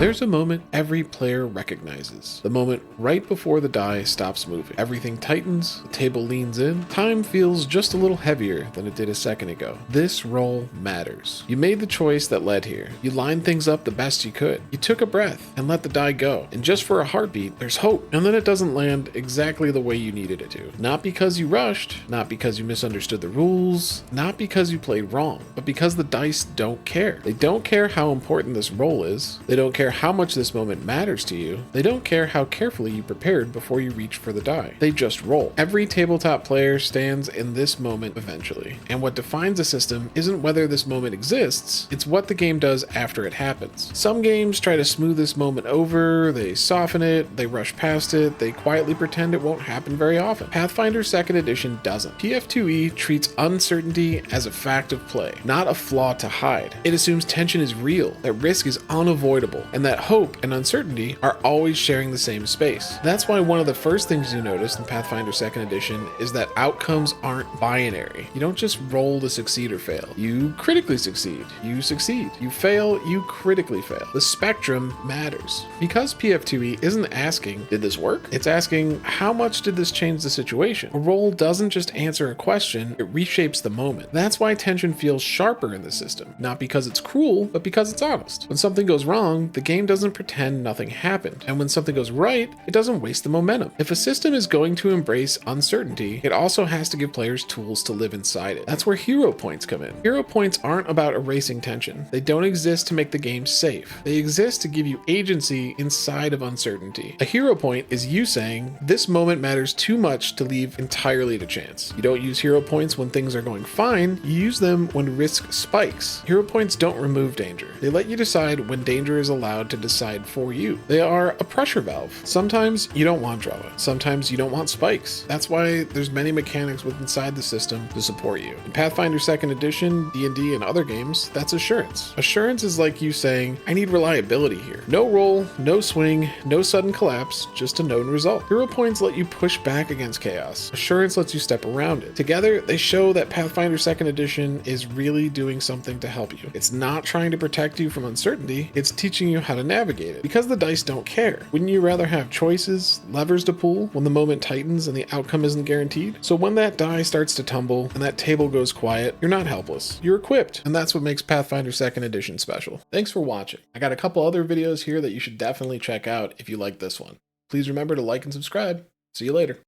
There's a moment every player recognizes. The moment right before the die stops moving. Everything tightens, the table leans in, time feels just a little heavier than it did a second ago. This roll matters. You made the choice that led here. You lined things up the best you could. You took a breath and let the die go. And just for a heartbeat, there's hope. And then it doesn't land exactly the way you needed it to. Not because you rushed, not because you misunderstood the rules, not because you played wrong, but because the dice don't care. They don't care how important this roll is. They don't care how much this moment matters to you. They don't care how carefully you prepared before you reach for the die. They just roll. Every tabletop player stands in this moment eventually. And what defines a system isn't whether this moment exists, it's what the game does after it happens. Some games try to smooth this moment over, they soften it, they rush past it, they quietly pretend it won't happen very often. Pathfinder Second Edition doesn't. PF2e treats uncertainty as a fact of play, not a flaw to hide. It assumes tension is real, that risk is unavoidable, and that hope and uncertainty are always sharing the same space. That's why one of the first things you notice in Pathfinder Second Edition is that outcomes aren't binary. You don't just roll to succeed or fail. You critically succeed. You succeed. You fail. You critically fail. The spectrum matters. Because PF2e isn't asking, did this work? It's asking, how much did this change the situation? A roll doesn't just answer a question, it reshapes the moment. That's why tension feels sharper in the system. Not because it's cruel, but because it's honest. When something goes wrong, the game doesn't pretend nothing happened. And when something goes right, it doesn't waste the momentum. If a system is going to embrace uncertainty, it also has to give players tools to live inside it. That's where hero points come in. Hero points aren't about erasing tension. They don't exist to make the game safe. They exist to give you agency inside of uncertainty. A hero point is you saying, this moment matters too much to leave entirely to chance. You don't use hero points when things are going fine, you use them when risk spikes. Hero points don't remove danger. They let you decide when danger is allowed to decide for you. They are a pressure valve. Sometimes you don't want drama. Sometimes you don't want spikes. That's why there's many mechanics within inside the system to support you. In Pathfinder Second Edition, D&D, and other games, that's assurance. Assurance is like you saying, I need reliability here. No roll, no swing, no sudden collapse, just a known result. Hero points let you push back against chaos. Assurance lets you step around it. Together, they show that Pathfinder Second Edition is really doing something to help you. It's not trying to protect you from uncertainty, it's teaching you how to navigate it. Because the dice don't care. Wouldn't you rather have choices, levers to pull when the moment tightens and the outcome isn't guaranteed? So when that die starts to tumble and that table goes quiet, you're not helpless. You're equipped. And that's what makes Pathfinder Second Edition special. Thanks for watching. I got a couple other videos here that you should definitely check out if you like this one. Please remember to like and subscribe. See you later.